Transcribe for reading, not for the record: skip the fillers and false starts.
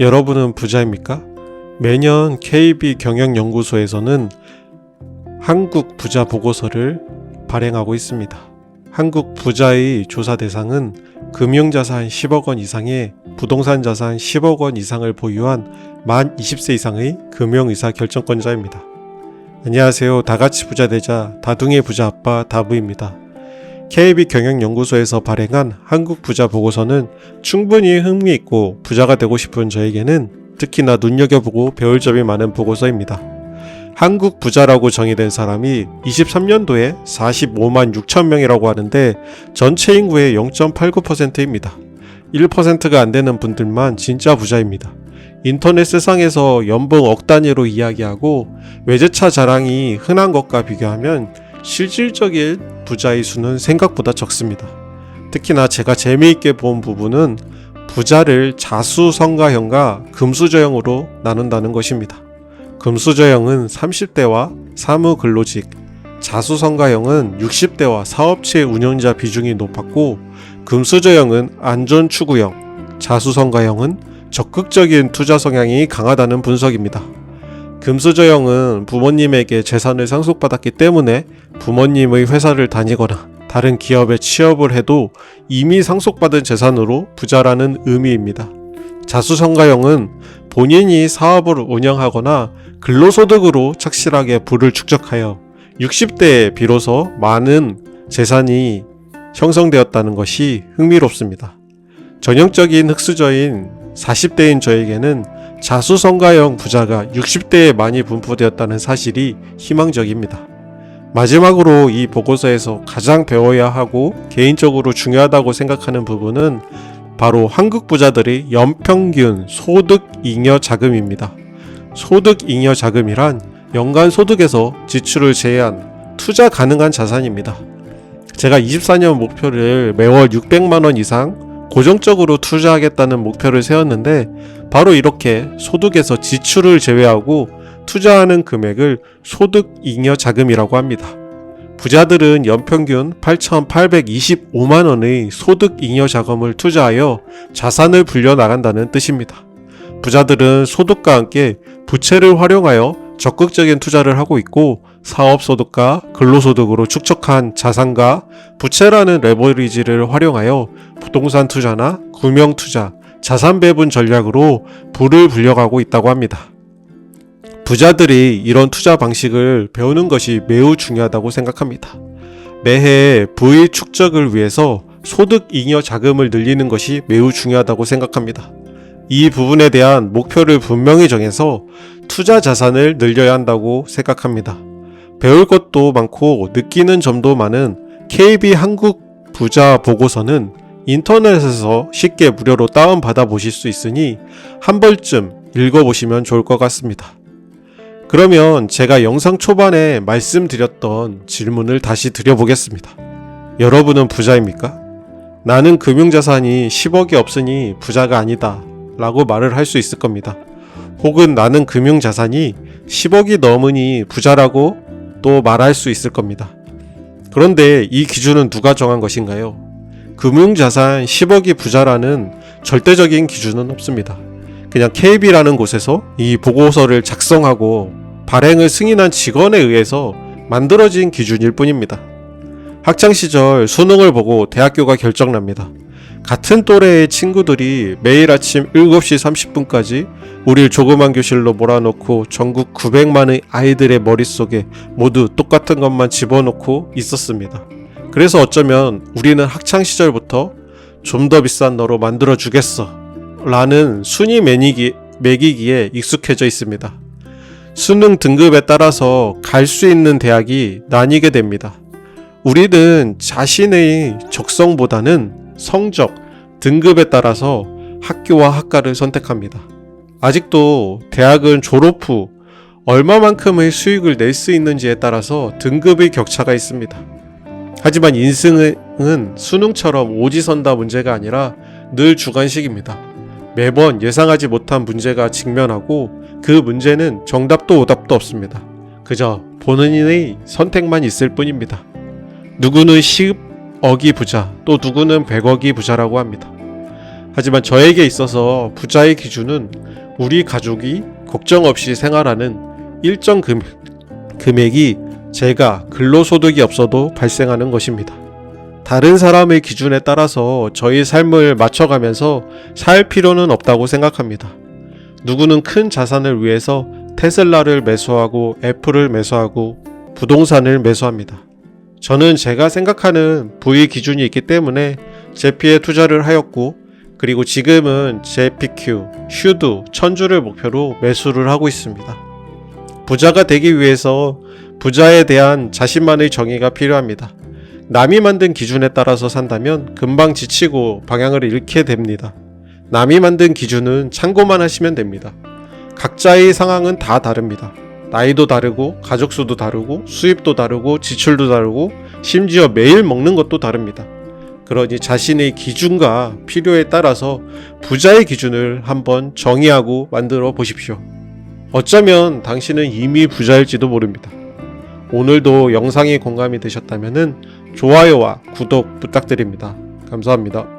여러분은 부자입니까? 매년 KB경영연구소에서는 한국 부자 보고서를 발행하고 있습니다. 한국 부자의 조사 대상은 금융자산 10억 원 이상의 부동산 자산 10억 원 이상을 보유한 만 20세 이상의 금융의사 결정권자입니다. 안녕하세요. 다같이 부자 되자 다둥이 부자 아빠 다부입니다. KB경영연구소에서 발행한 한국 부자 보고서는 충분히 흥미있고 부자가 되고 싶은 저에게는 특히나 눈여겨보고 배울 점이 많은 보고서입니다. 한국 부자라고 정의된 사람이 23년도에 45만 6천 명이라고 하는데 전체 인구의 0.89%입니다. 1%가 안 되는 분들만 진짜 부자입니다. 인터넷 세상에서 연봉 억 단위로 이야기하고 외제차 자랑이 흔한 것과 비교하면 실질적인 부자의 수는 생각보다 적습니다. 특히나 제가 재미있게 본 부분은 부자를 자수성가형과 금수저형으로 나눈다는 것입니다. 금수저형은 30대와 사무근로직, 자수성가형은 60대와 사업체 운영자 비중이 높았고 금수저형은 안전추구형, 자수성가형은 적극적인 투자 성향이 강하다는 분석입니다. 금수저형은 부모님에게 재산을 상속받았기 때문에 부모님의 회사를 다니거나 다른 기업에 취업을 해도 이미 상속받은 재산으로 부자라는 의미입니다. 자수성가형은 본인이 사업을 운영하거나 근로소득으로 착실하게 부를 축적하여 60대에 비로소 많은 재산이 형성되었다는 것이 흥미롭습니다. 전형적인 흑수저인 40대인 저에게는 자수성가형 부자가 60대에 많이 분포되었다는 사실이 희망적입니다. 마지막으로 이 보고서에서 가장 배워야 하고 개인적으로 중요하다고 생각하는 부분은 바로 한국 부자들의 연평균 소득 잉여 자금입니다. 소득 잉여 자금이란 연간 소득에서 지출을 제외한 투자 가능한 자산입니다. 제가 24년 목표를 매월 600만원 이상 고정적으로 투자하겠다는 목표를 세웠는데 바로 이렇게 소득에서 지출을 제외하고 투자하는 금액을 소득 잉여 자금이라고 합니다. 부자들은 연평균 8,825만원의 소득 잉여 자금을 투자하여 자산을 불려나간다는 뜻입니다. 부자들은 소득과 함께 부채를 활용하여 적극적인 투자를 하고 있고 사업소득과 근로소득으로 축적한 자산과 부채라는 레버리지를 활용하여 부동산 투자나 금융투자, 자산 배분 전략으로 부를 불려가고 있다고 합니다. 부자들이 이런 투자 방식을 배우는 것이 매우 중요하다고 생각합니다. 매해 부의 축적을 위해서 소득 잉여 자금을 늘리는 것이 매우 중요하다고 생각합니다. 이 부분에 대한 목표를 분명히 정해서 투자 자산을 늘려야 한다고 생각합니다. 배울 것도 많고 느끼는 점도 많은 KB 한국 부자 보고서는 인터넷에서 쉽게 무료로 다운받아 보실 수 있으니 한 번쯤 읽어보시면 좋을 것 같습니다. 그러면 제가 영상 초반에 말씀드렸던 질문을 다시 드려보겠습니다. 여러분은 부자입니까? 나는 금융자산이 10억이 없으니 부자가 아니다 라고 말을 할 수 있을 겁니다. 혹은 나는 금융자산이 10억이 넘으니 부자라고 또 말할 수 있을 겁니다. 그런데 이 기준은 누가 정한 것인가요? 금융자산 10억이 부자라는 절대적인 기준은 없습니다. 그냥 KB라는 곳에서 이 보고서를 작성하고 발행을 승인한 직원에 의해서 만들어진 기준일 뿐입니다. 학창시절 수능을 보고 대학교가 결정납니다. 같은 또래의 친구들이 매일 아침 7시 30분까지 우릴 조그만 교실로 몰아넣고 전국 900만의 아이들의 머릿속에 모두 똑같은 것만 집어넣고 있었습니다. 그래서 어쩌면 우리는 학창시절부터 좀 더 비싼 너로 만들어주겠어 라는 순위 매기기에 익숙해져 있습니다. 수능 등급에 따라서 갈 수 있는 대학이 나뉘게 됩니다. 우리는 자신의 적성보다는 성적, 등급에 따라서 학교와 학과를 선택합니다. 아직도 대학은 졸업 후 얼마만큼의 수익을 낼 수 있는지에 따라서 등급의 격차가 있습니다. 하지만 인생은 수능처럼 오지선다 문제가 아니라 늘 주관식입니다. 매번 예상하지 못한 문제가 직면하고 그 문제는 정답도 오답도 없습니다. 그저 본인의 선택만 있을 뿐입니다. 누구는 10억이 부자, 또 누구는 100억이 부자라고 합니다. 하지만 저에게 있어서 부자의 기준은 우리 가족이 걱정 없이 생활하는 일정 금액이 제가 근로소득이 없어도 발생하는 것입니다. 다른 사람의 기준에 따라서 저희 삶을 맞춰가면서 살 필요는 없다고 생각합니다. 누구는 큰 자산을 위해서 테슬라를 매수하고 애플을 매수하고 부동산을 매수합니다. 저는 제가 생각하는 부의 기준이 있기 때문에 제피에 투자를 하였고, 그리고 지금은 JPQ, 슈드, 천주를 목표로 매수를 하고 있습니다. 부자가 되기 위해서 부자에 대한 자신만의 정의가 필요합니다. 남이 만든 기준에 따라서 산다면 금방 지치고 방향을 잃게 됩니다. 남이 만든 기준은 참고만 하시면 됩니다. 각자의 상황은 다 다릅니다. 나이도 다르고 가족 수도 다르고 수입도 다르고 지출도 다르고 심지어 매일 먹는 것도 다릅니다. 그러니 자신의 기준과 필요에 따라서 부자의 기준을 한번 정의하고 만들어 보십시오. 어쩌면 당신은 이미 부자일지도 모릅니다. 오늘도 영상이 공감이 되셨다면 좋아요와 구독 부탁드립니다. 감사합니다.